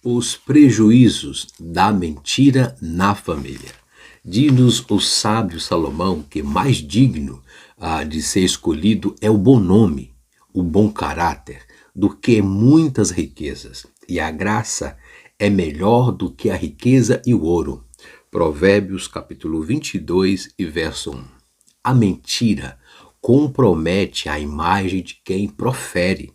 Os prejuízos da mentira na família. Diz-nos o sábio Salomão que mais digno de ser escolhido é o bom nome, o bom caráter, do que muitas riquezas. E a graça é melhor do que a riqueza e o ouro. Provérbios capítulo 22 e verso 1. A mentira compromete a imagem de quem profere.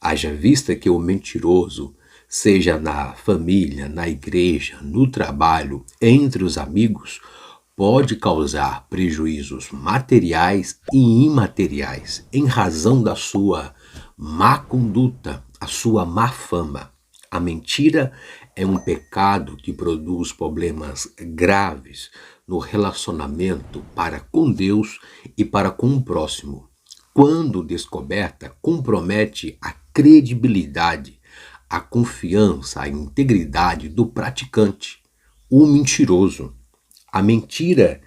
Haja vista que o mentiroso, seja na família, na igreja, no trabalho, entre os amigos, pode causar prejuízos materiais e imateriais em razão da sua má conduta, a sua má fama. A mentira é um pecado que produz problemas graves no relacionamento para com Deus e para com o próximo. Quando descoberta, compromete a credibilidade, a confiança, a integridade do praticante, o mentiroso. A mentira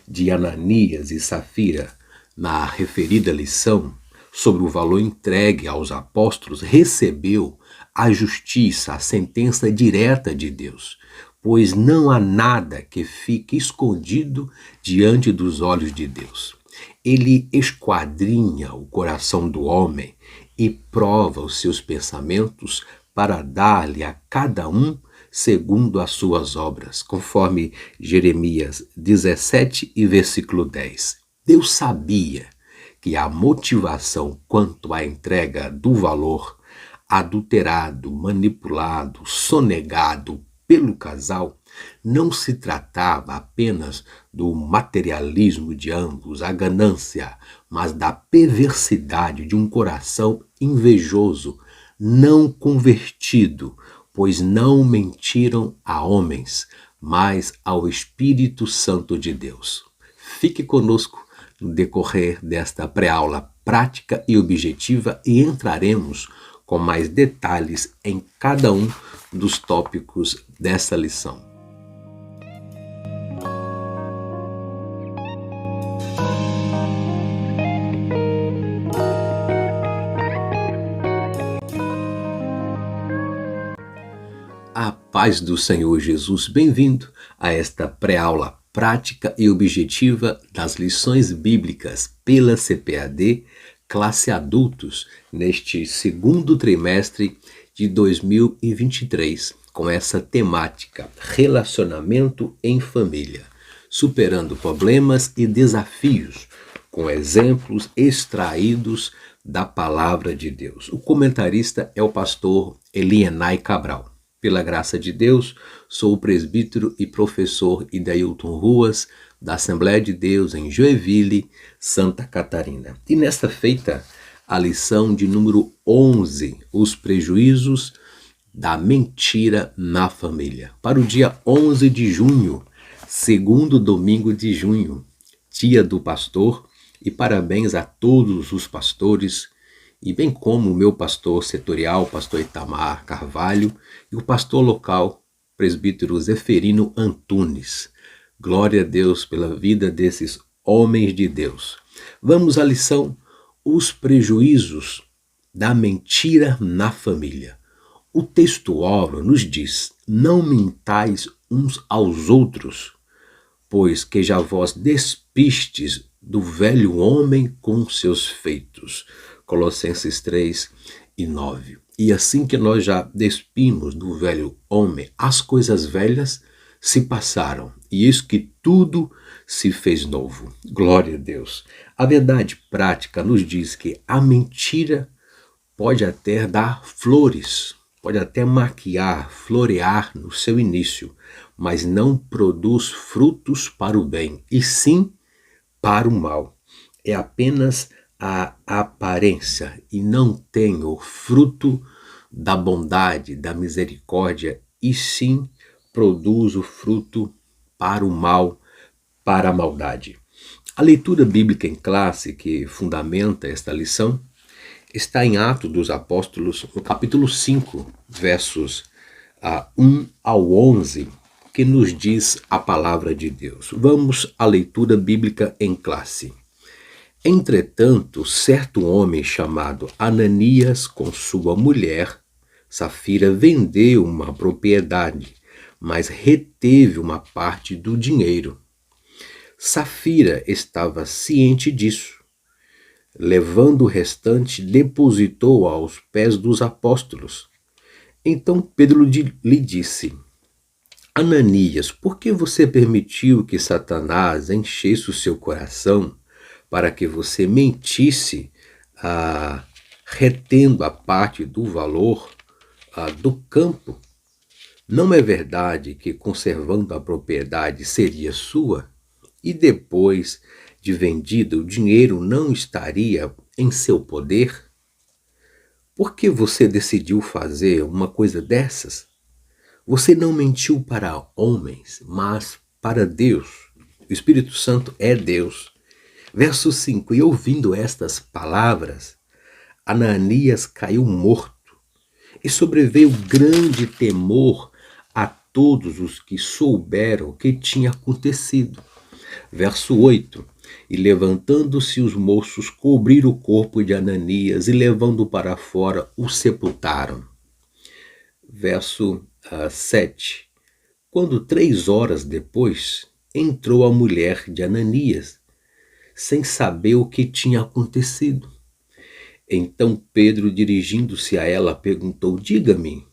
de Ananias e Safira, na referida lição sobre o valor entregue aos apóstolos, recebeu a justiça, a sentença direta de Deus, pois não há nada que fique escondido diante dos olhos de Deus. Ele esquadrinha o coração do homem e prova os seus pensamentos para dar-lhe a cada um segundo as suas obras, conforme Jeremias 17 e versículo 10. Deus sabia que a motivação quanto à entrega do valor adulterado, manipulado, sonegado pelo casal, não se tratava apenas do materialismo de ambos, a ganância, mas da perversidade de um coração invejoso, não convertido, pois não mentiram a homens, mas ao Espírito Santo de Deus. Fique conosco no decorrer desta pré-aula prática e objetiva e entraremos com mais detalhes em cada um dos tópicos dessa lição. A paz do Senhor Jesus, bem-vindo a esta pré-aula prática e objetiva das lições bíblicas pela CPAD, classe adultos, neste segundo trimestre de 2023, com essa temática, relacionamento em família, superando problemas e desafios, com exemplos extraídos da palavra de Deus. O comentarista é o pastor Elienay Cabral. Pela graça de Deus, sou o presbítero e professor Idailton Ruas, da Assembleia de Deus em Joinville, Santa Catarina. E nesta feita, a lição de número 11, os prejuízos da mentira na família. Para o dia 11 de junho, segundo domingo de junho, dia do pastor, e parabéns a todos os pastores, e bem como o meu pastor setorial, pastor Itamar Carvalho, e o pastor local, presbítero Zeferino Antunes. Glória a Deus pela vida desses homens de Deus. Vamos à lição, os prejuízos da mentira na família. O texto ora nos diz, não mintais uns aos outros, pois que já vós despistes do velho homem com seus feitos. Colossenses 3 e 9. E assim que nós já despimos do velho homem, as coisas velhas se passaram, e eis que tudo se fez novo. Glória a Deus. A verdade prática nos diz que a mentira pode até dar flores, pode até maquiar, florear no seu início, mas não produz frutos para o bem, e sim para o mal. É apenas a aparência e não tem o fruto da bondade, da misericórdia, e sim produz o fruto para o mal, para a maldade. A leitura bíblica em classe que fundamenta esta lição está em Atos dos Apóstolos, no capítulo 5, versos 1 ao 11, que nos diz a palavra de Deus. Vamos à leitura bíblica em classe. Entretanto, certo homem chamado Ananias, com sua mulher, Safira vendeu uma propriedade, mas reteve uma parte do dinheiro. Safira estava ciente disso. Levando o restante, depositou aos pés dos apóstolos. Então Pedro lhe disse: Ananias, por que você permitiu que Satanás enchesse o seu coração para que você mentisse, retendo a parte do valor do campo? Não é verdade que, conservando a propriedade, seria sua? E depois de vendido, o dinheiro não estaria em seu poder? Por que você decidiu fazer uma coisa dessas? Você não mentiu para homens, mas para Deus. O Espírito Santo é Deus. Verso 5: E ouvindo estas palavras, Ananias caiu morto, e sobreveio grande temor a todos os que souberam o que tinha acontecido. Verso 8: E levantando-se os moços, cobriram o corpo de Ananias e, levando-o para fora, o sepultaram. Verso 7: Quando 3 horas depois, entrou a mulher de Ananias, sem saber o que tinha acontecido. Então Pedro, dirigindo-se a ela, perguntou: Diga-me,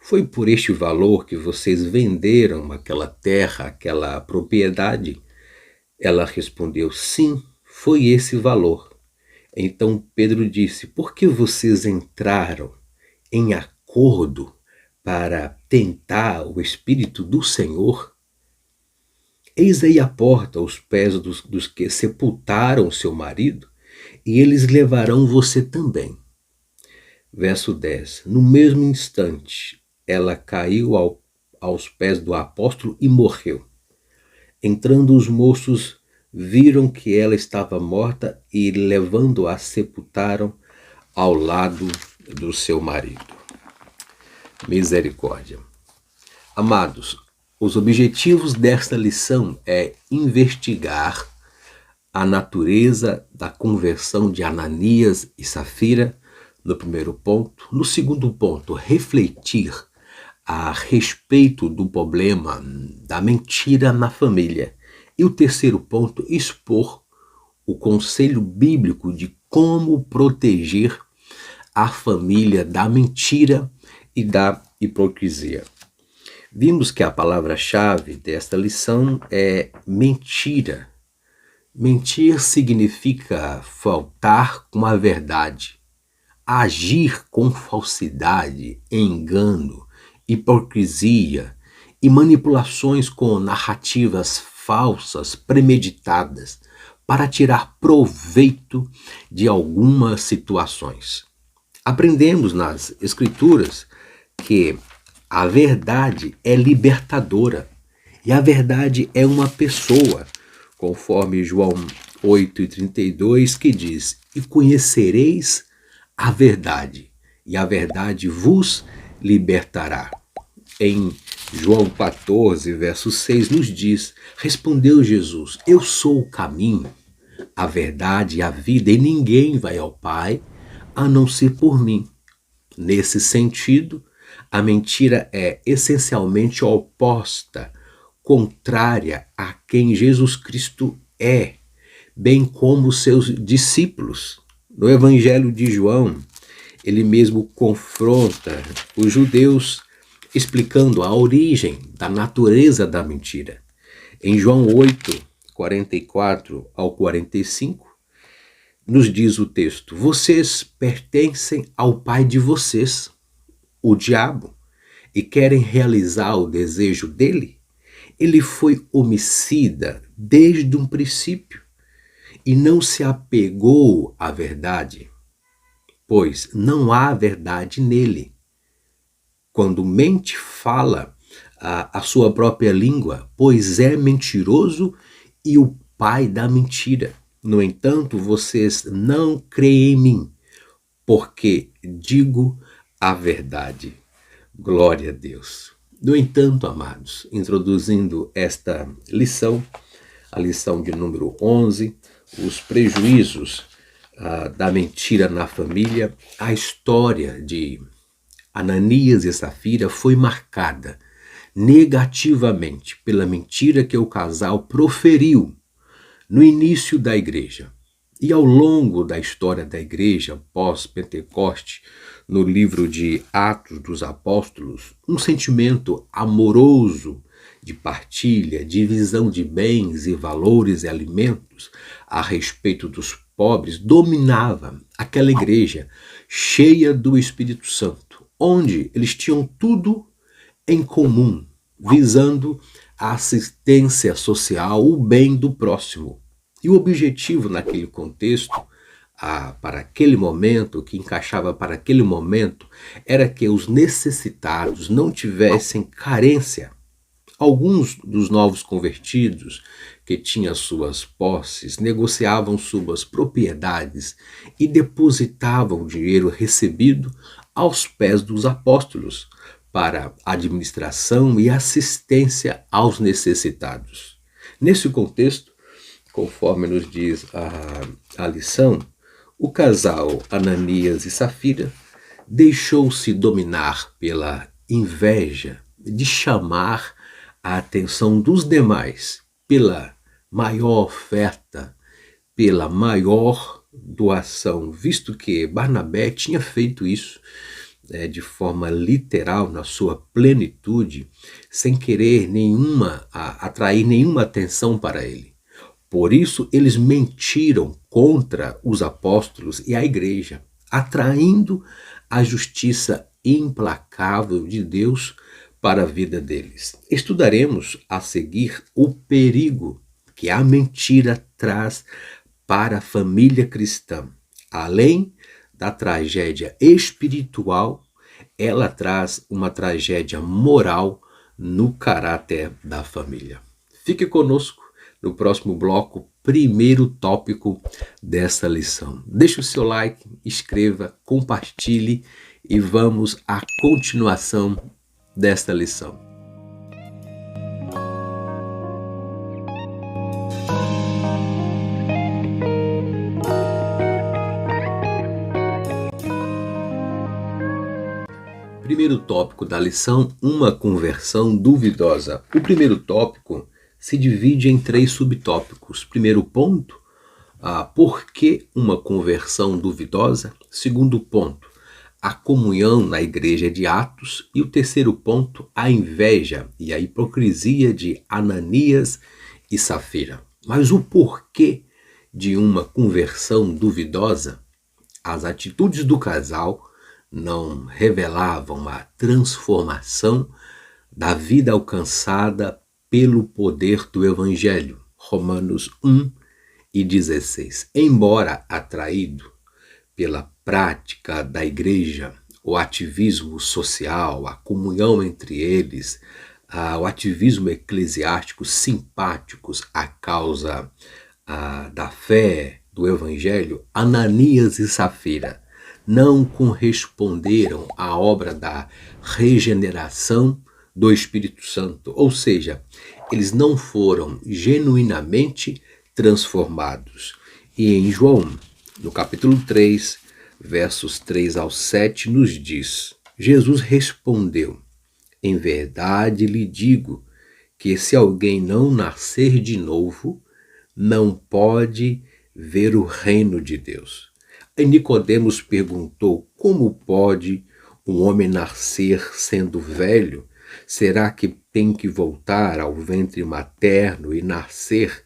foi por este valor que vocês venderam aquela terra, aquela propriedade? Ela respondeu: Sim, foi esse valor. Então Pedro disse: Por que vocês entraram em acordo para tentar o Espírito do Senhor? Eis aí a porta aos pés dos que sepultaram seu marido, e eles levarão você também. Verso 10: No mesmo instante, ela caiu aos pés do apóstolo e morreu. Entrando os moços, viram que ela estava morta e, levando-a, sepultaram ao lado do seu marido. Misericórdia. Amados, os objetivos desta lição é investigar a natureza da conversão de Ananias e Safira, no primeiro ponto. No segundo ponto, refletir a respeito do problema da mentira na família. E o terceiro ponto, expor o conselho bíblico de como proteger a família da mentira e da hipocrisia. Vimos que a palavra-chave desta lição é mentira. Mentir significa faltar com a verdade, agir com falsidade, engano, hipocrisia e manipulações com narrativas falsas, premeditadas, para tirar proveito de algumas situações. Aprendemos nas Escrituras que a verdade é libertadora e a verdade é uma pessoa, conforme João 8,32, que diz: E conhecereis a verdade, e a verdade vos libertará. Em João 14, verso 6, nos diz: Respondeu Jesus: Eu sou o caminho, a verdade e a vida, e ninguém vai ao Pai a não ser por mim. Nesse sentido, a mentira é essencialmente oposta, contrária a quem Jesus Cristo é, bem como seus discípulos. No Evangelho de João, ele mesmo confronta os judeus, explicando a origem da natureza da mentira. Em João 8, 44 ao 45, nos diz o texto: Vocês pertencem ao pai de vocês, o diabo, e querem realizar o desejo dele? Ele foi homicida desde um princípio e não se apegou à verdade, pois não há verdade nele. Quando mente, fala a sua própria língua, pois é mentiroso e o pai da mentira. No entanto, vocês não creem em mim, porque digo a verdade. Glória a Deus. No entanto, amados, introduzindo esta lição, a lição de número 11, os prejuízos da mentira na família, a história de Ananias e Safira foi marcada negativamente pela mentira que o casal proferiu no início da igreja. E ao longo da história da igreja pós-Pentecoste, no livro de Atos dos Apóstolos, um sentimento amoroso de partilha, divisão de bens e valores e alimentos a respeito dos pobres dominava aquela igreja cheia do Espírito Santo, onde eles tinham tudo em comum, visando a assistência social, o bem do próximo. E o objetivo naquele contexto, para aquele momento, que encaixava para aquele momento, era que os necessitados não tivessem carência. Alguns dos novos convertidos, que tinham suas posses, negociavam suas propriedades e depositavam o dinheiro recebido aos pés dos apóstolos para administração e assistência aos necessitados. Nesse contexto, conforme nos diz a lição, o casal Ananias e Safira deixou-se dominar pela inveja de chamar a atenção dos demais pela maior oferta, pela maior doação, visto que Barnabé tinha feito isso de forma literal, na sua plenitude, sem querer atrair nenhuma atenção para ele. Por isso, eles mentiram contra os apóstolos e a igreja, atraindo a justiça implacável de Deus para a vida deles. Estudaremos a seguir o perigo que a mentira traz para a família cristã. Além da tragédia espiritual, ela traz uma tragédia moral no caráter da família. Fique conosco no próximo bloco, primeiro tópico dessa lição. Deixe o seu like, escreva, compartilhe e vamos à continuação desta lição. Primeiro tópico da lição, uma conversão duvidosa. O primeiro tópico se divide em 3 subtópicos. Primeiro ponto, por que uma conversão duvidosa? Segundo ponto, a comunhão na igreja de Atos. E o terceiro ponto, a inveja e a hipocrisia de Ananias e Safira. Mas o porquê de uma conversão duvidosa? As atitudes do casal não revelavam a transformação da vida alcançada pelo poder do Evangelho. Romanos 1:16. Embora atraído pela prática da igreja, o ativismo social, a comunhão entre eles, o ativismo eclesiástico simpáticos à causa da fé, do Evangelho, Ananias e Safira não corresponderam à obra da regeneração do Espírito Santo, ou seja, eles não foram genuinamente transformados. E em João, no capítulo 3, versos 3 ao 7, nos diz: Jesus respondeu: em verdade lhe digo que se alguém não nascer de novo, não pode ver o reino de Deus. E Nicodemos perguntou: como pode um homem nascer sendo velho? Será que tem que voltar ao ventre materno e nascer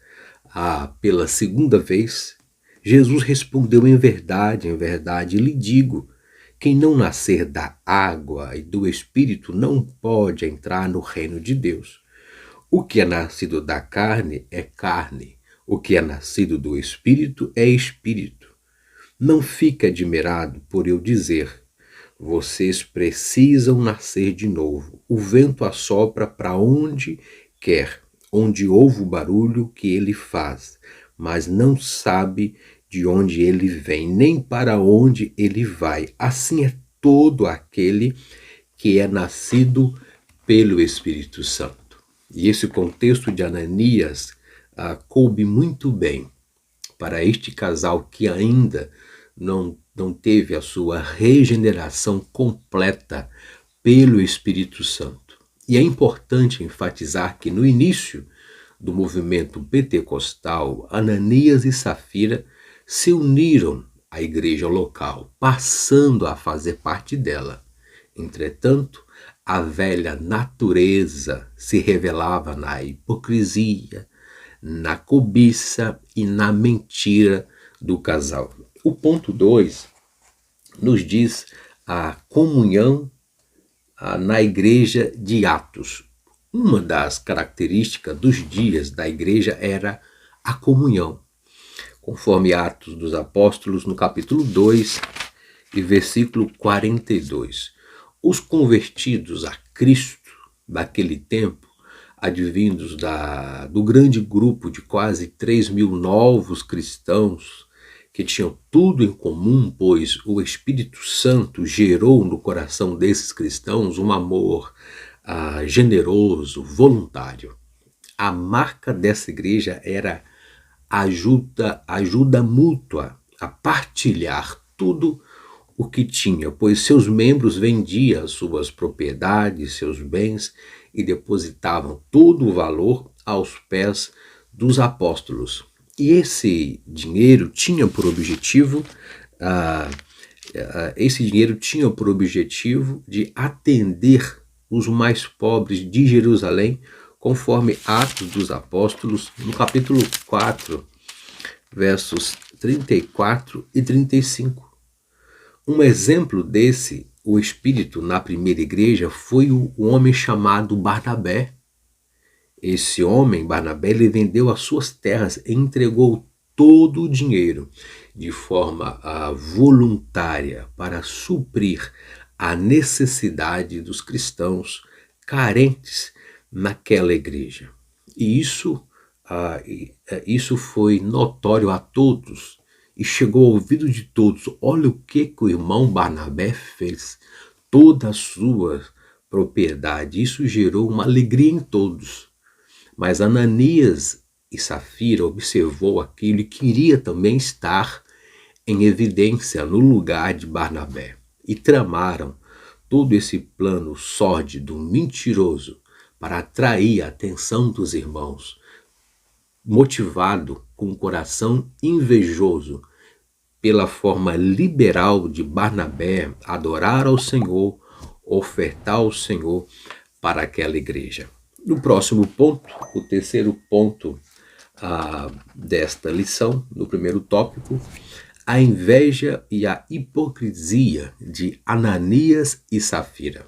pela segunda vez? Jesus respondeu: em verdade lhe digo, quem não nascer da água e do Espírito não pode entrar no reino de Deus. O que é nascido da carne é carne, o que é nascido do Espírito é Espírito. Não fique admirado por eu dizer: vocês precisam nascer de novo. O vento assopra para onde quer, onde ouve o barulho que ele faz, mas não sabe de onde ele vem, nem para onde ele vai. Assim é todo aquele que é nascido pelo Espírito Santo. E esse contexto de Ananias coube muito bem para este casal que ainda não teve a sua regeneração completa pelo Espírito Santo. E é importante enfatizar que no início do movimento pentecostal, Ananias e Safira se uniram à igreja local, passando a fazer parte dela. Entretanto, a velha natureza se revelava na hipocrisia, na cobiça e na mentira do casal. O ponto 2 nos diz a comunhão na igreja de Atos. Uma das características dos dias da igreja era a comunhão. Conforme Atos dos Apóstolos, no capítulo 2 e versículo 42. Os convertidos a Cristo daquele tempo, advindos do grande grupo de quase 3.000 novos cristãos, que tinham tudo em comum, pois o Espírito Santo gerou no coração desses cristãos um amor generoso, voluntário. A marca dessa igreja era ajuda mútua, a partilhar tudo o que tinha, pois seus membros vendiam suas propriedades, seus bens e depositavam todo o valor aos pés dos apóstolos. E esse dinheiro tinha por objetivo de atender os mais pobres de Jerusalém, conforme Atos dos Apóstolos, no capítulo 4, versos 34 e 35. Um exemplo desse, o espírito na primeira igreja, foi o homem chamado Barnabé. Esse homem, Barnabé, ele vendeu as suas terras e entregou todo o dinheiro de forma voluntária para suprir a necessidade dos cristãos carentes naquela igreja. E isso foi notório a todos e chegou ao ouvido de todos. Olha o que o irmão Barnabé fez, toda a sua propriedade. Isso gerou uma alegria em todos. Mas Ananias e Safira observou aquilo e queria também estar em evidência no lugar de Barnabé. E tramaram todo esse plano sórdido, mentiroso, para atrair a atenção dos irmãos, motivado com um coração invejoso pela forma liberal de Barnabé adorar ao Senhor, ofertar ao Senhor para aquela igreja. No próximo ponto, o terceiro ponto desta lição, no primeiro tópico, a inveja e a hipocrisia de Ananias e Safira.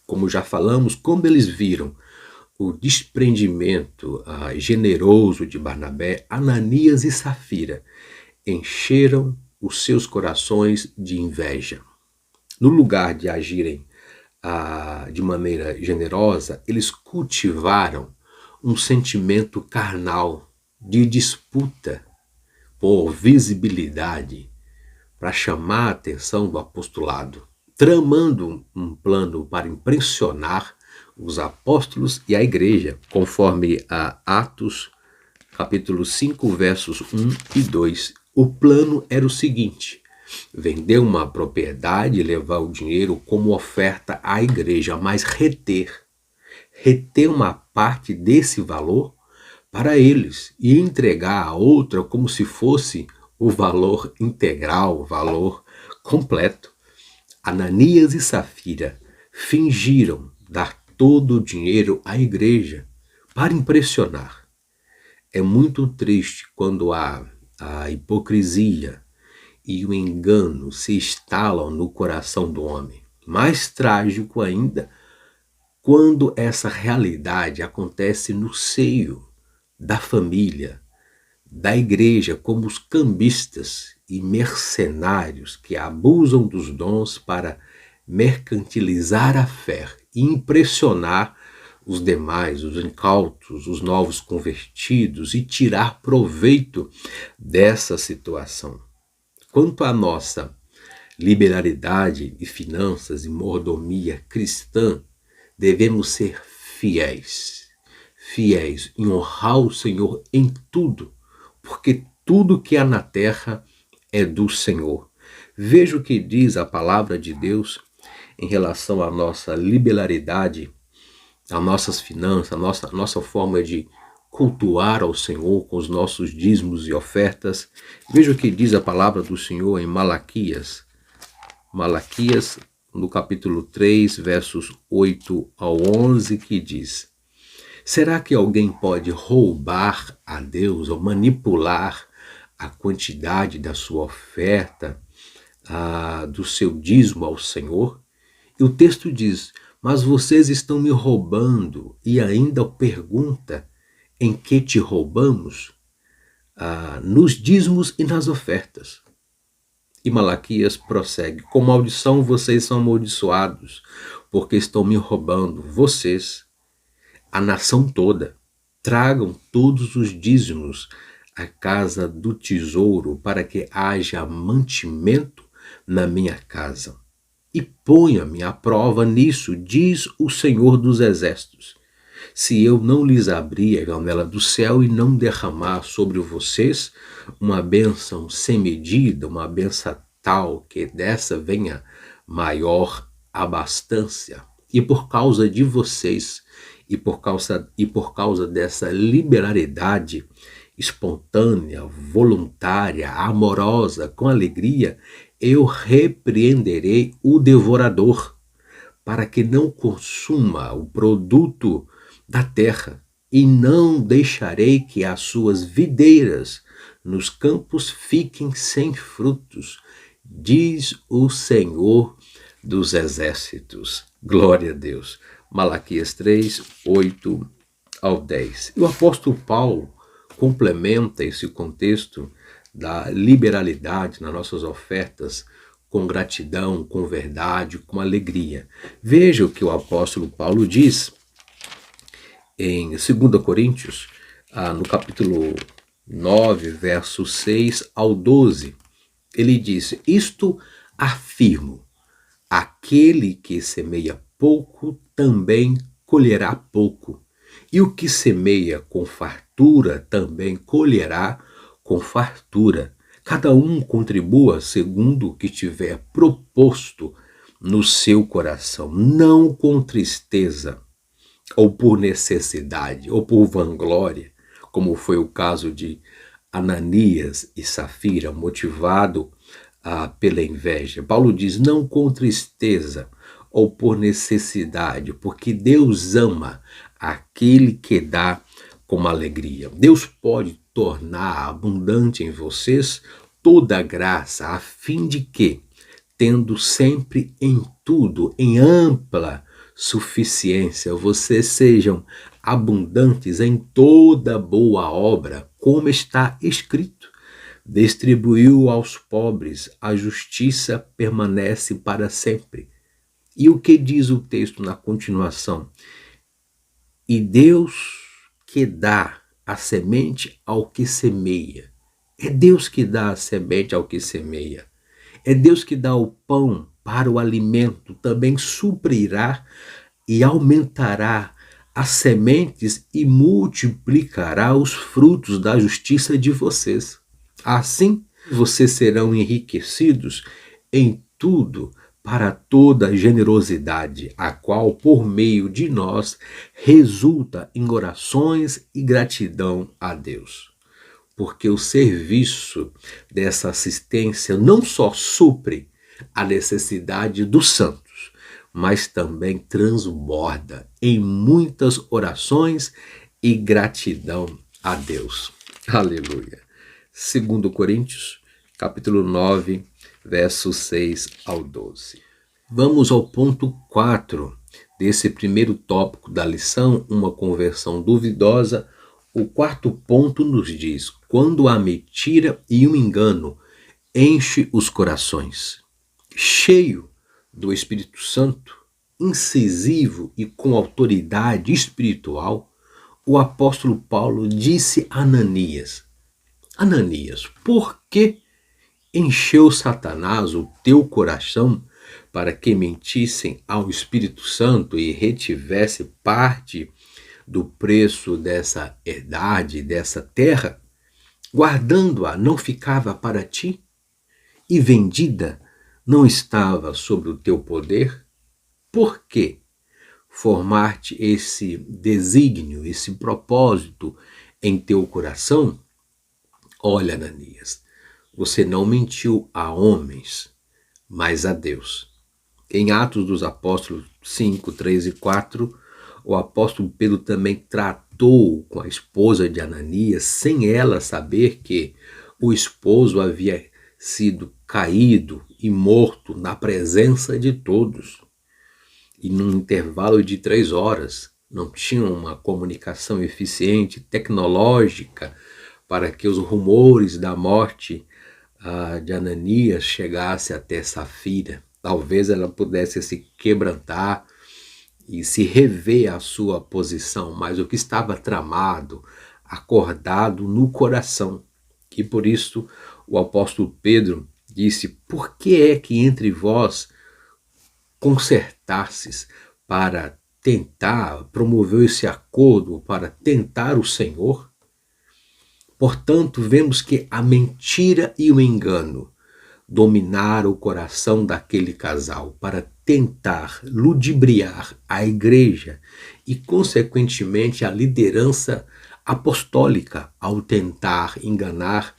Como já falamos, quando eles viram o desprendimento generoso de Barnabé, Ananias e Safira encheram os seus corações de inveja. No lugar de agirem de maneira generosa, eles cultivaram um sentimento carnal de disputa por visibilidade para chamar a atenção do apostolado, tramando um plano para impressionar os apóstolos e a igreja, conforme Atos capítulo 5, versos 1 e 2. O plano era o seguinte: vender uma propriedade e levar o dinheiro como oferta à igreja, mas reter uma parte desse valor para eles e entregar a outra como se fosse o valor integral, o valor completo. Ananias e Safira fingiram dar todo o dinheiro à igreja para impressionar. É muito triste quando a hipocrisia e o engano se instalam no coração do homem. Mais trágico ainda, quando essa realidade acontece no seio da família, da igreja, como os cambistas e mercenários que abusam dos dons para mercantilizar a fé e impressionar os demais, os incautos, os novos convertidos e tirar proveito dessa situação. Quanto à nossa liberalidade e finanças e mordomia cristã, devemos ser fiéis em honrar o Senhor em tudo, porque tudo que há na terra é do Senhor. Veja o que diz a palavra de Deus em relação à nossa liberalidade, às nossas finanças, a nossa forma de cultuar ao Senhor com os nossos dízimos e ofertas. Veja o que diz a palavra do Senhor em Malaquias. Malaquias, no capítulo 3, versos 8 ao 11, que diz: será que alguém pode roubar a Deus ou manipular a quantidade da sua oferta, do seu dízimo ao Senhor? E o texto diz: mas vocês estão me roubando, e ainda pergunta: em que te roubamos? Nos dízimos e nas ofertas. E Malaquias prossegue: com maldição vocês são amaldiçoados, porque estão me roubando, vocês, a nação toda. Tragam todos os dízimos à casa do tesouro, para que haja mantimento na minha casa. E ponha-me à prova nisso, diz o Senhor dos Exércitos, se eu não lhes abrir a janela do céu e não derramar sobre vocês uma bênção sem medida, uma bênção tal que dessa venha maior abastança. E por causa de vocês, e por causa dessa liberalidade espontânea, voluntária, amorosa, com alegria, eu repreenderei o devorador, para que não consuma o produto da terra, e não deixarei que as suas videiras nos campos fiquem sem frutos, diz o Senhor dos Exércitos. Glória a Deus. Malaquias 3, 8 ao 10. E o apóstolo Paulo complementa esse contexto da liberalidade nas nossas ofertas com gratidão, com verdade, com alegria. Veja o que o apóstolo Paulo diz em 2 Coríntios, no capítulo 9, verso 6 ao 12. Ele diz: isto afirmo, aquele que semeia pouco também colherá pouco, e o que semeia com fartura também colherá com fartura. Cada um contribua segundo o que tiver proposto no seu coração, não com tristeza, ou por necessidade, ou por vanglória, como foi o caso de Ananias e Safira, motivado pela inveja. Paulo diz: não com tristeza ou por necessidade, porque Deus ama aquele que dá com alegria. Deus pode tornar abundante em vocês toda a graça, a fim de que, tendo sempre em tudo, em ampla suficiência, vocês sejam abundantes em toda boa obra, como está escrito: distribuiu aos pobres, a justiça permanece para sempre. E o que diz o texto na continuação? E Deus que dá a semente ao que semeia. É Deus que dá a semente ao que semeia. É Deus que dá o pão para o alimento, também suprirá e aumentará as sementes e multiplicará os frutos da justiça de vocês. Assim, vocês serão enriquecidos em tudo para toda generosidade, a qual, por meio de nós, resulta em orações e gratidão a Deus. Porque o serviço dessa assistência não só supre a necessidade dos santos, mas também transborda em muitas orações e gratidão a Deus. Aleluia. 2 Coríntios, capítulo 9, versos 6 ao 12. Vamos ao ponto 4 desse primeiro tópico da lição, uma conversão duvidosa. O quarto ponto nos diz: quando a mentira e o engano enche os corações. Cheio do Espírito Santo, incisivo e com autoridade espiritual, o apóstolo Paulo disse a Ananias: Ananias, por que encheu Satanás o teu coração para que mentissem ao Espírito Santo e retivesse parte do preço dessa herdade, dessa terra? Guardando-a, não ficava para ti? E vendida, não estava sobre o teu poder? por quê? Formar-te esse desígnio, esse propósito em teu coração? Olha, Ananias, você não mentiu a homens, mas a Deus. Em Atos dos Apóstolos 5, 3 e 4, o apóstolo Pedro também tratou com a esposa de Ananias, sem ela saber que o esposo havia sido caído e morto na presença de todos. E num intervalo de 3 horas, não tinham uma comunicação eficiente, tecnológica, para que os rumores da morte de Ananias chegasse até Safira. Talvez ela pudesse se quebrantar e se rever a sua posição, mas o que estava tramado, acordado no coração. E por isso o apóstolo Pedro disse: por que é que entre vós consertasses para tentar, promover esse acordo para tentar o Senhor? Portanto, vemos que a mentira e o engano dominaram o coração daquele casal para tentar ludibriar a igreja e, consequentemente, a liderança apostólica ao tentar enganar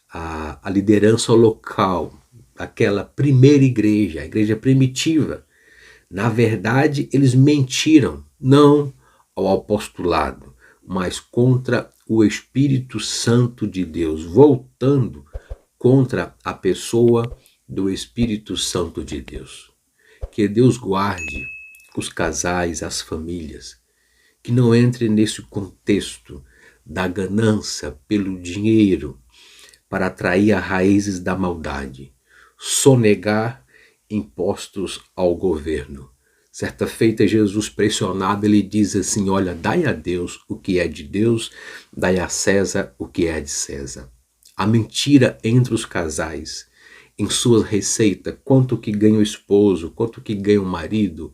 a liderança local, aquela primeira igreja, a igreja primitiva. Na verdade, eles mentiram, não ao apostolado, mas contra o Espírito Santo de Deus, voltando contra a pessoa do Espírito Santo de Deus. Que Deus guarde os casais, as famílias, que não entrem nesse contexto da ganância pelo dinheiro para atrair as raízes da maldade, sonegar impostos ao governo. Certa feita, Jesus, pressionado, ele diz assim: olha, dai a Deus o que é de Deus, dai a César o que é de César. A mentira entre os casais, em sua receita, quanto que ganha o esposo, quanto que ganha o marido,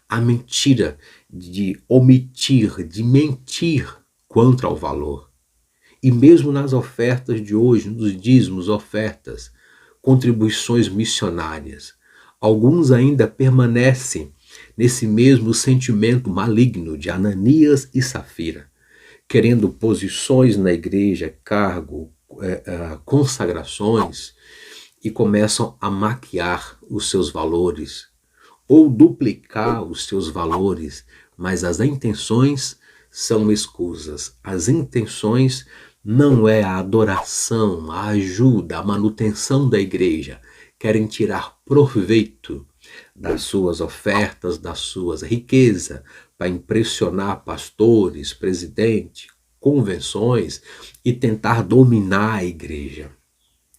a mentira de omitir, de mentir quanto ao valor. E mesmo nas ofertas de hoje, nos dízimos, ofertas, contribuições missionárias, alguns ainda permanecem nesse mesmo sentimento maligno de Ananias e Safira, querendo posições na igreja, cargo, consagrações, e começam a maquiar os seus valores ou duplicar os seus valores, mas as intenções são escusas. As intenções não é a adoração, a ajuda, a manutenção da igreja. Querem tirar proveito das suas ofertas, das suas riquezas, para impressionar pastores, presidentes, convenções e tentar dominar a igreja.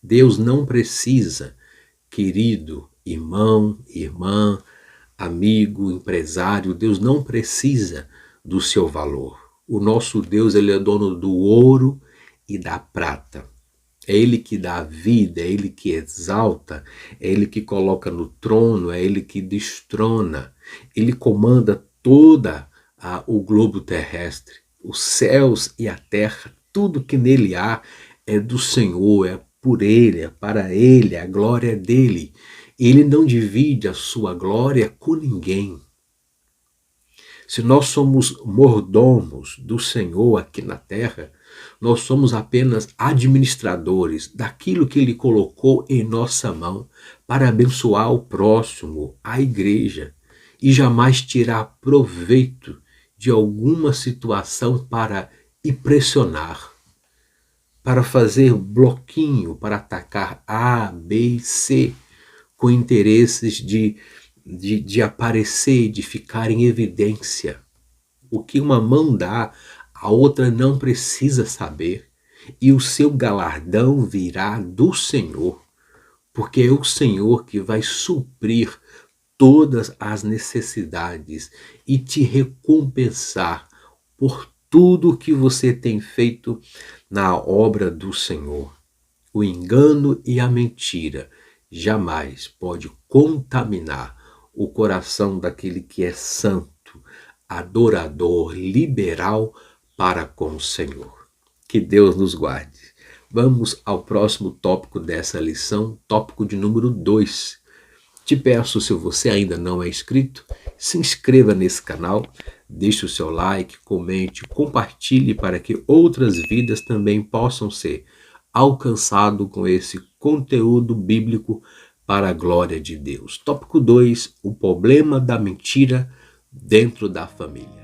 Deus não precisa, querido irmão, irmã, amigo, empresário, Deus não precisa do seu valor. O nosso Deus, ele é dono do ouro e da prata. É Ele que dá a vida, é Ele que exalta, é Ele que coloca no trono, é Ele que destrona. Ele comanda toda o globo terrestre, os céus e a terra, tudo que nele há é do Senhor, é por Ele, é para Ele, a glória é dele. Ele não divide a sua glória com ninguém. Se nós somos mordomos do Senhor aqui na terra, nós somos apenas administradores daquilo que Ele colocou em nossa mão para abençoar o próximo, a igreja, e jamais tirar proveito de alguma situação para impressionar, para fazer bloquinho, para atacar A, B e C, com interesses de aparecer, de ficar em evidência. O que uma mão dá, a outra não precisa saber. E o seu galardão virá do Senhor, porque é o Senhor que vai suprir todas as necessidades e te recompensar por tudo que você tem feito na obra do Senhor. O engano e a mentira jamais pode contaminar o coração daquele que é santo, adorador, liberal para com o Senhor. Que Deus nos guarde. Vamos ao próximo tópico dessa lição, tópico de número 2. Te peço, se você ainda não é inscrito, se inscreva nesse canal, deixe o seu like, comente, compartilhe para que outras vidas também possam ser alcançadas com esse conteúdo bíblico para a glória de Deus. Tópico 2, o problema da mentira dentro da família.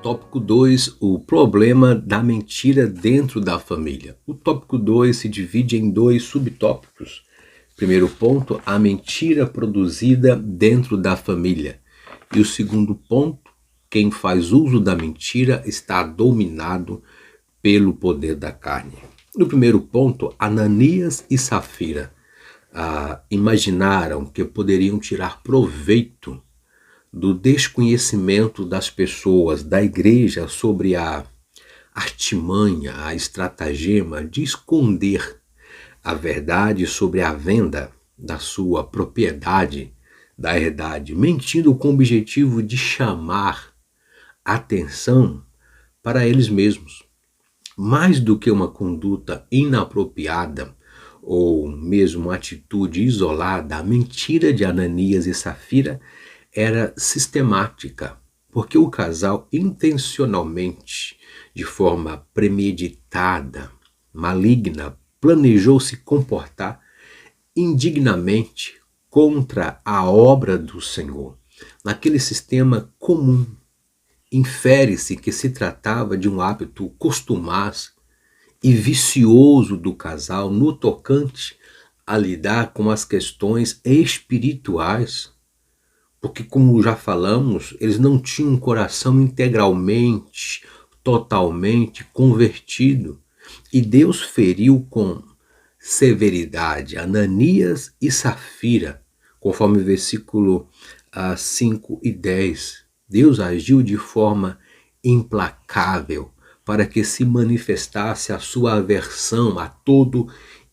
Tópico 2, o problema da mentira dentro da família. O tópico 2 se divide em 2 subtópicos. Primeiro ponto, a mentira produzida dentro da família. E o segundo ponto, quem faz uso da mentira está dominado pelo poder da carne. No primeiro ponto, Ananias e Safira imaginaram que poderiam tirar proveito do desconhecimento das pessoas, da igreja, sobre a artimanha, a estratagema de esconder a verdade sobre a venda da sua propriedade, da herdade, mentindo com o objetivo de chamar atenção para eles mesmos. Mais do que uma conduta inapropriada ou mesmo uma atitude isolada, a mentira de Ananias e Safira era sistemática, porque o casal intencionalmente, de forma premeditada, maligna, planejou se comportar indignamente contra a obra do Senhor. Naquele sistema comum, infere-se que se tratava de um hábito costumaz e vicioso do casal no tocante a lidar com as questões espirituais, porque, como já falamos, eles não tinham um coração integralmente, totalmente convertido. E Deus feriu com severidade Ananias e Safira, conforme o versículo 5 e 10. Deus agiu de forma implacável para que se manifestasse a sua aversão a todo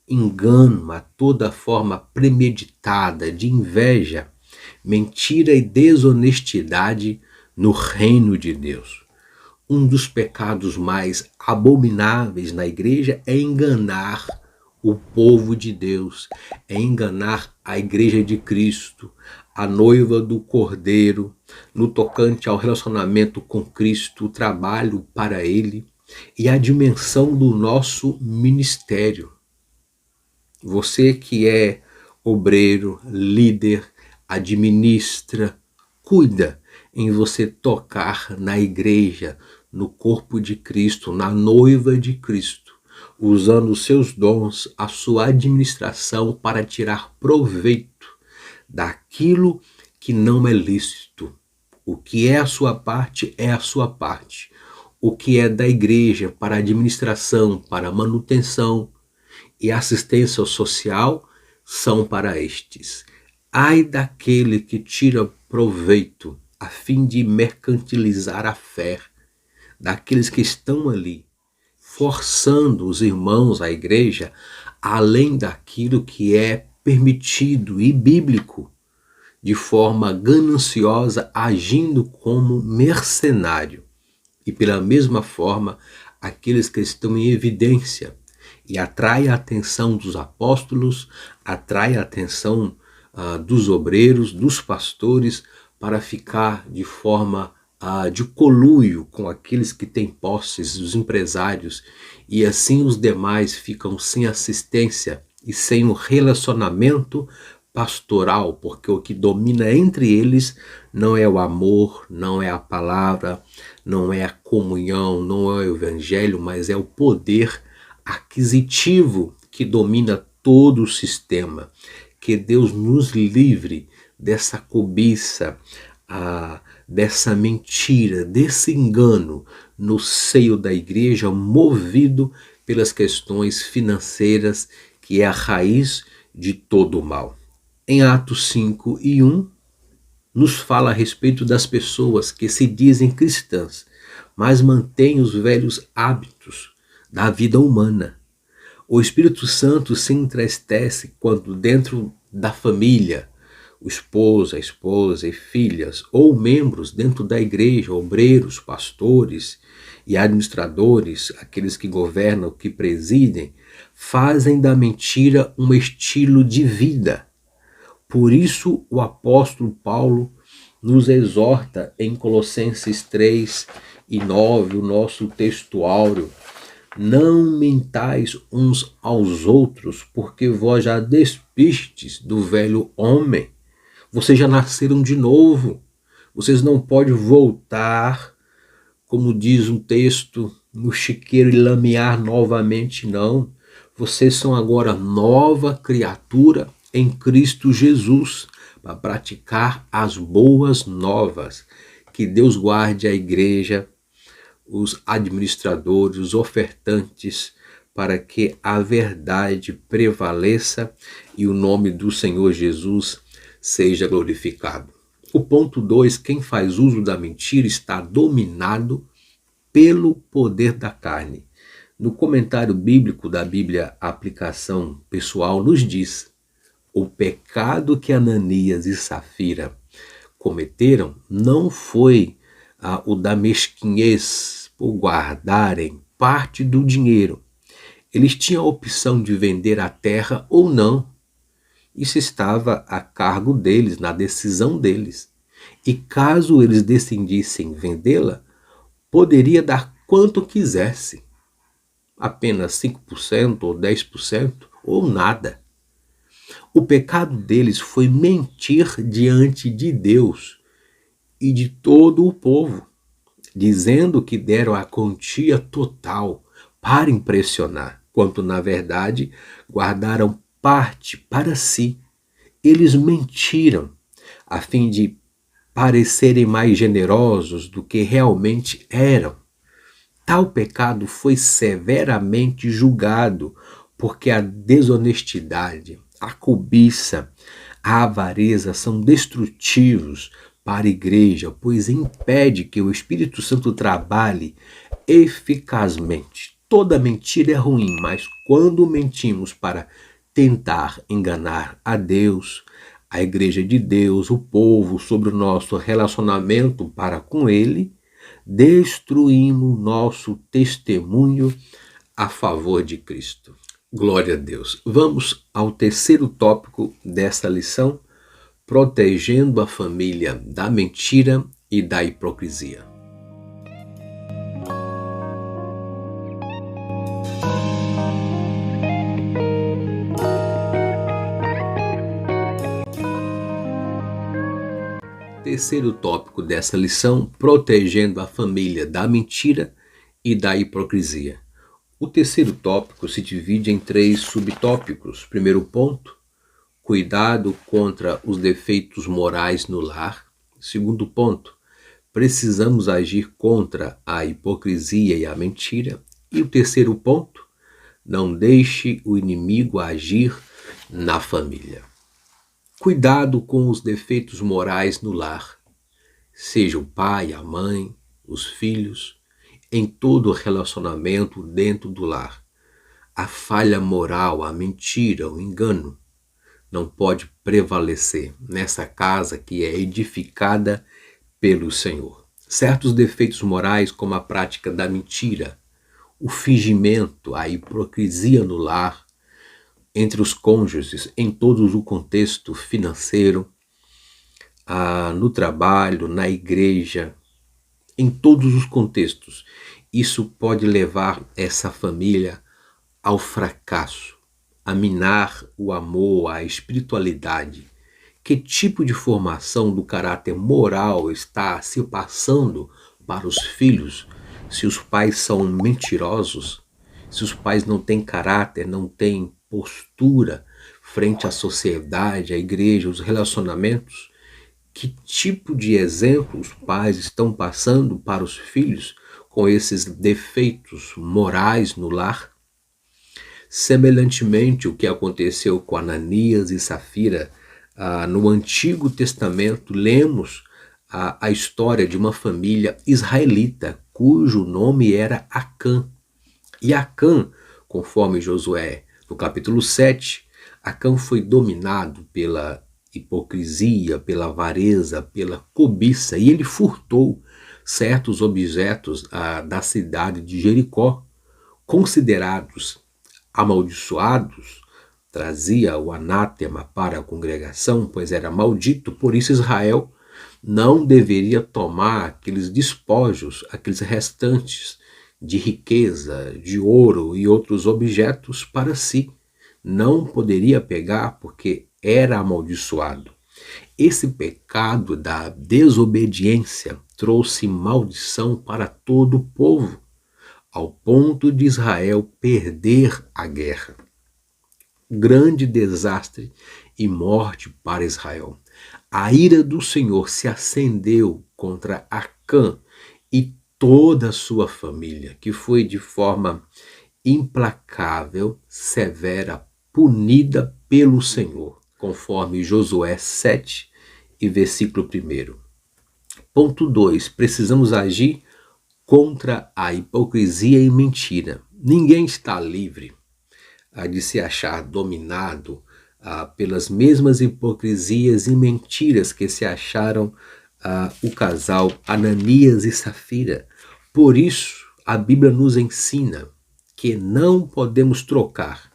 engano, a toda forma premeditada de inveja, mentira e desonestidade no reino de Deus. Um dos pecados mais abomináveis na igreja é enganar o povo de Deus, é enganar a igreja de Cristo, a noiva do Cordeiro, no tocante ao relacionamento com Cristo, o trabalho para Ele e a dimensão do nosso ministério. Você que é obreiro, líder, administra, cuida em você tocar na igreja, no corpo de Cristo, na noiva de Cristo, usando os seus dons, a sua administração para tirar proveito daquilo que não é lícito. O que é a sua parte é a sua parte. O que é da igreja para administração, para manutenção e assistência social são para estes. Ai daquele que tira proveito a fim de mercantilizar a fé daqueles que estão ali, forçando os irmãos, a igreja, além daquilo que é permitido e bíblico, de forma gananciosa, agindo como mercenário. E pela mesma forma, aqueles que estão em evidência e atrai a atenção dos apóstolos, atrai a atenção dos obreiros, dos pastores, para ficar de forma de conluio com aqueles que têm posses, os empresários, e assim os demais ficam sem assistência e sem um relacionamento pastoral, porque o que domina entre eles não é o amor, não é a palavra, não é a comunhão, não é o evangelho, mas é o poder aquisitivo que domina todo o sistema. Que Deus nos livre dessa cobiça, dessa mentira, desse engano no seio da igreja, movido pelas questões financeiras, que é a raiz de todo o mal. Em Atos 5 e 1, nos fala a respeito das pessoas que se dizem cristãs, mas mantêm os velhos hábitos da vida humana. O Espírito Santo se entristece quando dentro da família, o esposo, a esposa e filhas, ou membros dentro da igreja, obreiros, pastores e administradores, aqueles que governam, que presidem, fazem da mentira um estilo de vida. Por isso o apóstolo Paulo nos exorta em Colossenses 3:9, o nosso texto áureo: não mentais uns aos outros, porque vós já despistes do velho homem. Vocês já nasceram de novo. Vocês não podem voltar, como diz um texto, no chiqueiro e lamear novamente, não. Vocês são agora nova criatura em Cristo Jesus, para praticar as boas novas. Que Deus guarde a igreja, os administradores, os ofertantes, para que a verdade prevaleça e o nome do Senhor Jesus seja glorificado. O ponto 2, quem faz uso da mentira está dominado pelo poder da carne. No comentário bíblico da Bíblia Aplicação Pessoal nos diz: o pecado que Ananias e Safira cometeram não foi o da mesquinhez por guardarem parte do dinheiro. Eles tinham a opção de vender a terra ou não. Isso estava a cargo deles, na decisão deles. E caso eles decidissem vendê-la, poderia dar quanto quisesse. Apenas 5% ou 10% ou nada. O pecado deles foi mentir diante de Deus e de todo o povo, dizendo que deram a quantia total para impressionar, quanto na verdade guardaram parte para si. Eles mentiram a fim de parecerem mais generosos do que realmente eram. Tal pecado foi severamente julgado, porque a desonestidade, a cobiça, a avareza são destrutivos para a igreja, pois impede que o Espírito Santo trabalhe eficazmente. Toda mentira é ruim, mas quando mentimos para tentar enganar a Deus, a igreja de Deus, o povo, sobre o nosso relacionamento para com Ele, destruímos nosso testemunho a favor de Cristo. Glória a Deus. Vamos ao terceiro tópico dessa lição: protegendo a família da mentira e da hipocrisia. Terceiro tópico dessa lição: protegendo a família da mentira e da hipocrisia. O terceiro tópico se divide em 3 subtópicos. Primeiro ponto: cuidado contra os defeitos morais no lar. Segundo ponto: precisamos agir contra a hipocrisia e a mentira. E o terceiro ponto: não deixe o inimigo agir na família. Cuidado com os defeitos morais no lar, seja o pai, a mãe, os filhos, em todo relacionamento dentro do lar. A falha moral, a mentira, o engano não pode prevalecer nessa casa que é edificada pelo Senhor. Certos defeitos morais, como a prática da mentira, o fingimento, a hipocrisia no lar, entre os cônjuges, em todo o contexto financeiro, no trabalho, na igreja, em todos os contextos. Isso pode levar essa família ao fracasso, a minar o amor, a espiritualidade. Que tipo de formação do caráter moral está se passando para os filhos, se os pais são mentirosos, se os pais não têm caráter, não têm postura frente à sociedade, à igreja, os relacionamentos? Que tipo de exemplo os pais estão passando para os filhos com esses defeitos morais no lar? Semelhantemente, o que aconteceu com Ananias e Safira, no Antigo Testamento, lemos a história de uma família israelita, cujo nome era Acã. E Acã, conforme Josué, no capítulo 7, Acã foi dominado pela hipocrisia, pela avareza, pela cobiça, e ele furtou certos objetos da cidade de Jericó, considerados amaldiçoados, trazia o anátema para a congregação, pois era maldito. Por isso Israel não deveria tomar aqueles despojos, aqueles restantes de riqueza, de ouro e outros objetos para si. Não poderia pegar porque era amaldiçoado. Esse pecado da desobediência trouxe maldição para todo o povo, ao ponto de Israel perder a guerra. Grande desastre e morte para Israel. A ira do Senhor se acendeu contra Acã e toda a sua família, que foi de forma implacável, severa, punida pelo Senhor, conforme Josué 7 e versículo 1. Ponto 2. Precisamos agir contra a hipocrisia e mentira. Ninguém está livre de se achar dominado pelas mesmas hipocrisias e mentiras que se acharam o casal Ananias e Safira. Por isso, a Bíblia nos ensina que não podemos trocar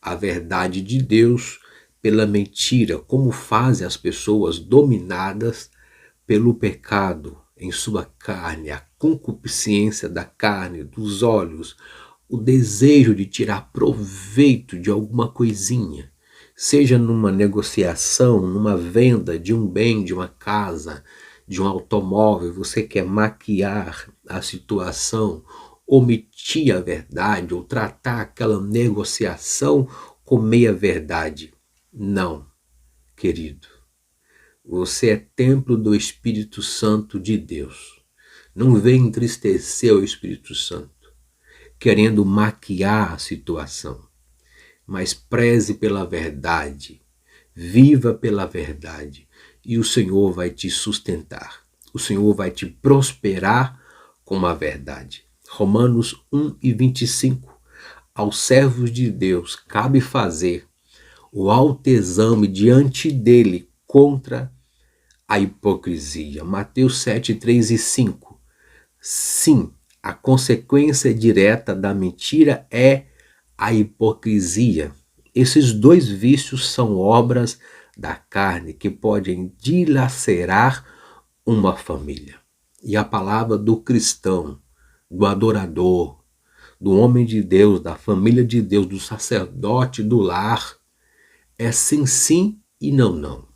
a verdade de Deus pela mentira, como fazem as pessoas dominadas pelo pecado em sua carne, a concupiscência da carne, dos olhos, o desejo de tirar proveito de alguma coisinha, seja numa negociação, numa venda de um bem, de uma casa, de um automóvel. Você quer maquiar a situação, omitir a verdade ou tratar aquela negociação com meia verdade. Não, querido. Você é templo do Espírito Santo de Deus. Não venha entristecer o Espírito Santo, querendo maquiar a situação, mas preze pela verdade, viva pela verdade, e o Senhor vai te sustentar. O Senhor vai te prosperar com a verdade. Romanos 1:25. Aos servos de Deus cabe fazer o autoexame diante dele contra a hipocrisia. Mateus 7, 3 e 5. Sim, a consequência direta da mentira é a hipocrisia. Esses dois vícios são obras da carne que podem dilacerar uma família. E a palavra do cristão, do adorador, do homem de Deus, da família de Deus, do sacerdote do lar, é sim, sim e não, não.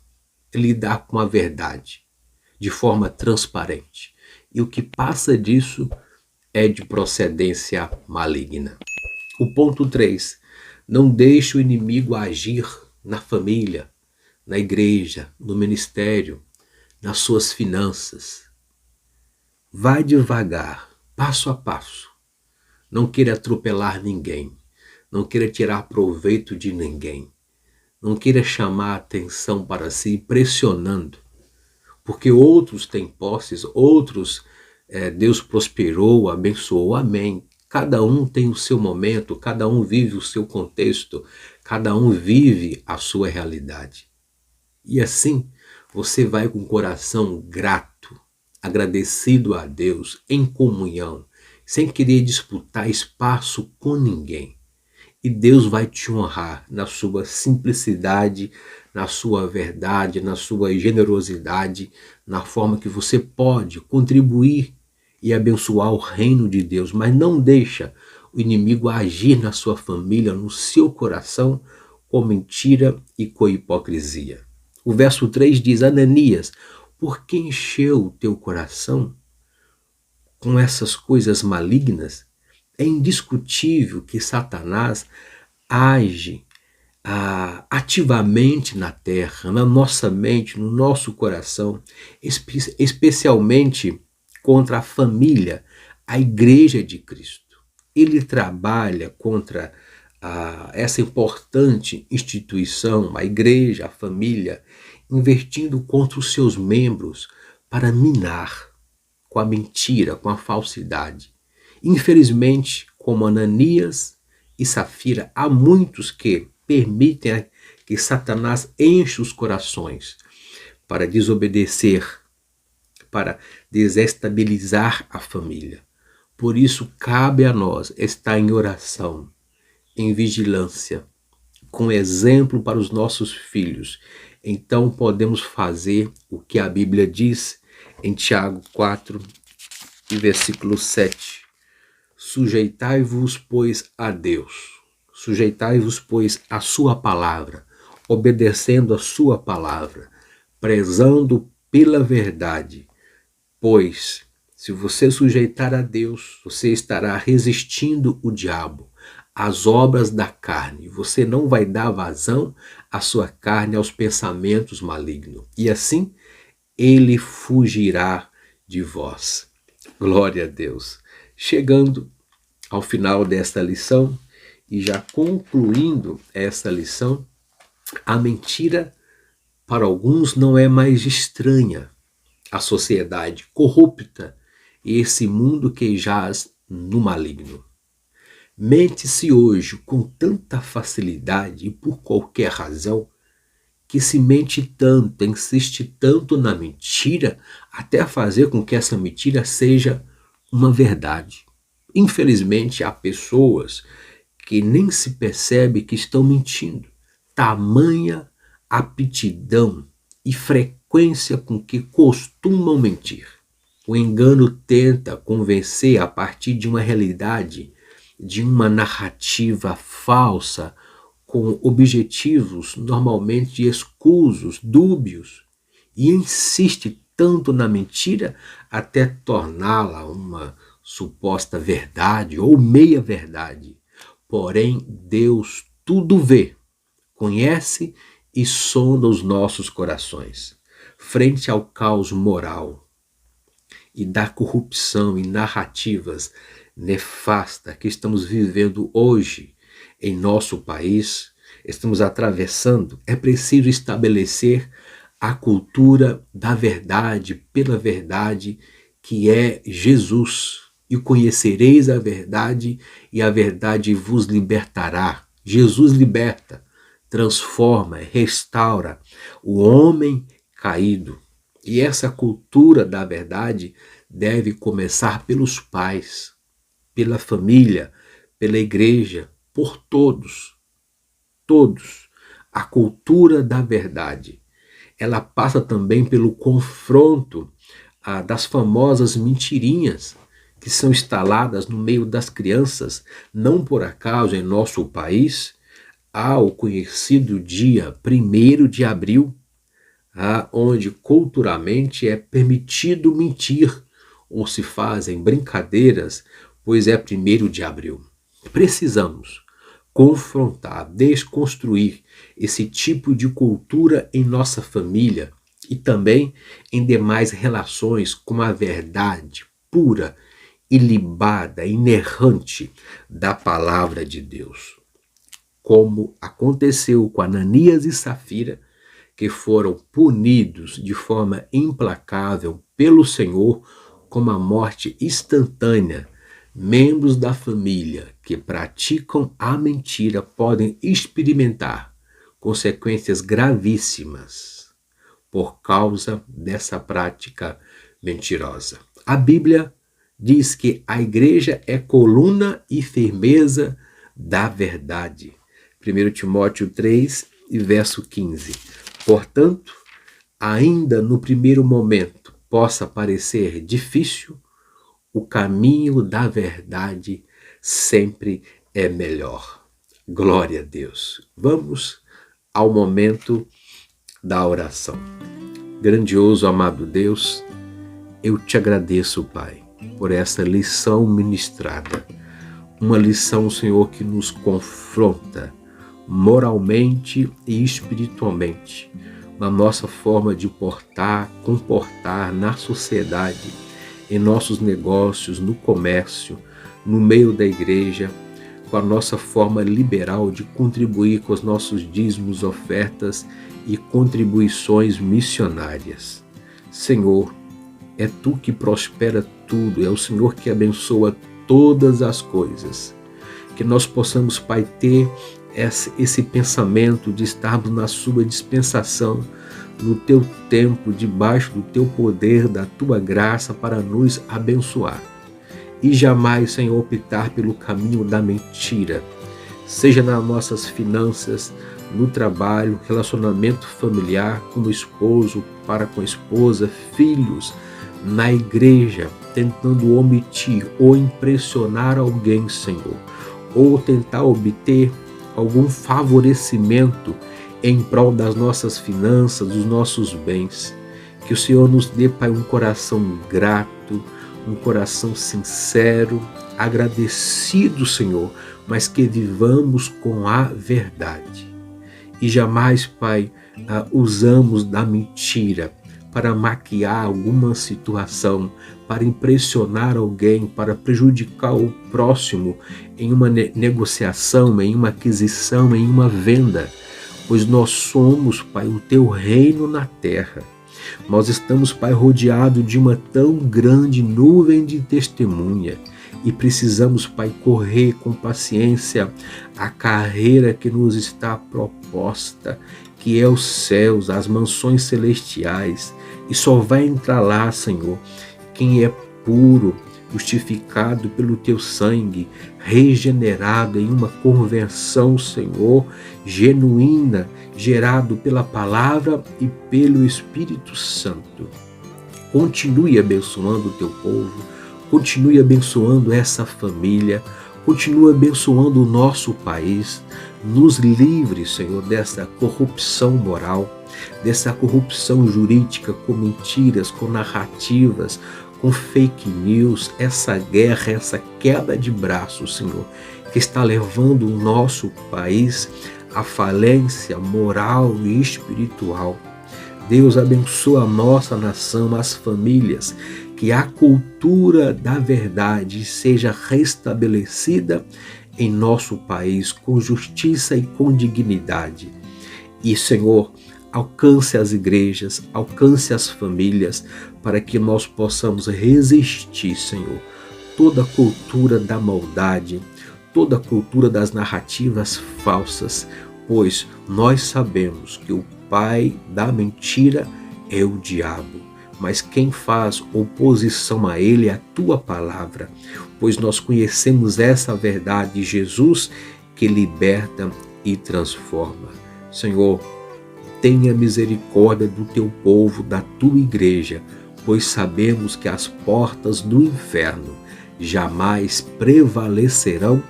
Lidar com a verdade de forma transparente. E o que passa disso é de procedência maligna. O ponto 3. Não deixe o inimigo agir na família, na igreja, no ministério, nas suas finanças. Vai devagar, passo a passo. Não queira atropelar ninguém. Não queira tirar proveito de ninguém. Não queira chamar atenção para si, pressionando. Porque outros têm posses, outros Deus prosperou, abençoou, amém. Cada um tem o seu momento, cada um vive o seu contexto, cada um vive a sua realidade. E assim, você vai com o coração grato, agradecido a Deus, em comunhão, sem querer disputar espaço com ninguém. E Deus vai te honrar na sua simplicidade, na sua verdade, na sua generosidade, na forma que você pode contribuir e abençoar o reino de Deus. Mas não deixa o inimigo agir na sua família, no seu coração, com mentira e com hipocrisia. O verso 3 diz: Ananias, por que encheu o teu coração com essas coisas malignas? É indiscutível que Satanás age ativamente na terra, na nossa mente, no nosso coração, especialmente contra a família, a igreja de Cristo. Ele trabalha contra essa importante instituição, a igreja, a família, investindo contra os seus membros para minar com a mentira, com a falsidade. Infelizmente, como Ananias e Safira, há muitos que permitem que Satanás enche os corações para desobedecer, para desestabilizar a família. Por isso, cabe a nós estar em oração, em vigilância, com exemplo para os nossos filhos. Então podemos fazer o que a Bíblia diz em Tiago 4, versículo 7. Sujeitai-vos, pois, a Deus. Sujeitai-vos, pois, à sua palavra, obedecendo a sua palavra, prezando pela verdade. Pois, se você sujeitar a Deus, você estará resistindo o diabo, as obras da carne. Você não vai dar vazão à sua carne, aos pensamentos malignos. E assim, ele fugirá de vós. Glória a Deus. Chegando ao final desta lição e já concluindo esta lição, a mentira para alguns não é mais estranha. A sociedade corrupta e esse mundo que jaz no maligno. Mente-se hoje com tanta facilidade e por qualquer razão que se mente tanto, insiste tanto na mentira, até fazer com que essa mentira seja uma verdade. Infelizmente, há pessoas que nem se percebe que estão mentindo. Tamanha aptidão e frequência com que costumam mentir. O engano tenta convencer a partir de uma realidade, de uma narrativa falsa, com objetivos normalmente escusos, dúbios, e insiste tanto na mentira até torná-la uma suposta verdade ou meia-verdade. Porém, Deus tudo vê, conhece e sonda os nossos corações. Frente ao caos moral e da corrupção e narrativas nefastas que estamos vivendo hoje em nosso país, estamos atravessando, é preciso estabelecer a cultura da verdade pela verdade, que é Jesus. E conhecereis a verdade, e a verdade vos libertará. Jesus liberta, transforma, restaura o homem caído. E essa cultura da verdade deve começar pelos pais, pela família, pela igreja, por todos. Todos. A cultura da verdade. Ela passa também pelo confronto das famosas mentirinhas que são instaladas no meio das crianças. Não por acaso em nosso país há o conhecido dia 1º de abril, onde culturalmente é permitido mentir ou se fazem brincadeiras, pois é 1º de abril. Precisamos confrontar, desconstruir esse tipo de cultura em nossa família e também em demais relações com a verdade pura, ilibada, inerrante da palavra de Deus. Como aconteceu com Ananias e Safira, que foram punidos de forma implacável pelo Senhor com a morte instantânea. Membros da família que praticam a mentira podem experimentar consequências gravíssimas por causa dessa prática mentirosa. A Bíblia diz que a igreja é coluna e firmeza da verdade. 1 Timóteo 3, verso 15. Portanto, ainda no primeiro momento possa parecer difícil, o caminho da verdade sempre é melhor. Glória a Deus. Vamos ao momento da oração. Grandioso, amado Deus, eu te agradeço, Pai, por essa lição ministrada. Uma lição, Senhor, que nos confronta moralmente e espiritualmente na nossa forma de comportar na sociedade, em nossos negócios, no comércio, no meio da igreja, com a nossa forma liberal de contribuir com os nossos dízimos, ofertas e contribuições missionárias. Senhor, é Tu que prospera tudo, é o Senhor que abençoa todas as coisas. Que nós possamos, Pai, ter esse pensamento de estarmos na sua dispensação, no teu tempo, debaixo do teu poder, da tua graça para nos abençoar. E jamais, Senhor, optar pelo caminho da mentira, seja nas nossas finanças, no trabalho, relacionamento familiar, como esposo para com a esposa, filhos, na igreja, tentando omitir ou impressionar alguém, Senhor, ou tentar obter algum favorecimento em prol das nossas finanças, dos nossos bens. Que o Senhor nos dê, Pai, um coração grato, um coração sincero, agradecido, Senhor, mas que vivamos com a verdade. E jamais, Pai, usamos da mentira para maquiar alguma situação, para impressionar alguém, para prejudicar o próximo em uma negociação, em uma aquisição, em uma venda. Pois nós somos, Pai, o teu reino na terra. Nós estamos, Pai, rodeados de uma tão grande nuvem de testemunha e precisamos, Pai, correr com paciência a carreira que nos está proposta, que é os céus, as mansões celestiais, e só vai entrar lá, Senhor, quem é puro, justificado pelo teu sangue, regenerado em uma conversão, Senhor, genuína, gerado pela palavra e pelo Espírito Santo. Continue abençoando o teu povo, continue abençoando essa família, continue abençoando o nosso país. Nos livre, Senhor, dessa corrupção moral, dessa corrupção jurídica com mentiras, com narrativas, com fake news, essa guerra, essa queda de braços, Senhor, que está levando o nosso país à falência moral e espiritual. Deus abençoa a nossa nação, as famílias, que a cultura da verdade seja restabelecida em nosso país com justiça e com dignidade. E, Senhor, alcance as igrejas, alcance as famílias, para que nós possamos resistir, Senhor, toda a cultura da maldade, toda a cultura das narrativas falsas, pois nós sabemos que o pai da mentira é o diabo, mas quem faz oposição a ele é a tua palavra, pois nós conhecemos essa verdade, Jesus, que liberta e transforma. Senhor, tenha misericórdia do teu povo, da tua igreja, pois sabemos que as portas do inferno jamais prevalecerão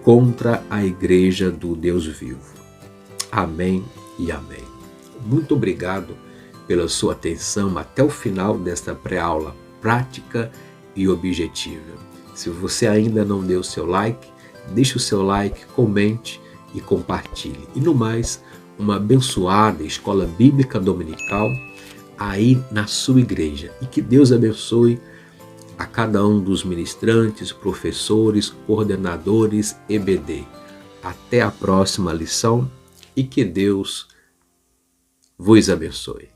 contra a igreja do Deus vivo. Amém e amém. Muito obrigado pela sua atenção até o final desta pré-aula prática e objetiva. Se você ainda não deu o seu like, deixe o seu like, comente e compartilhe. E no mais, uma abençoada escola bíblica dominical aí na sua igreja. E que Deus abençoe a cada um dos ministrantes, professores, coordenadores EBD. Até a próxima lição e que Deus vos abençoe.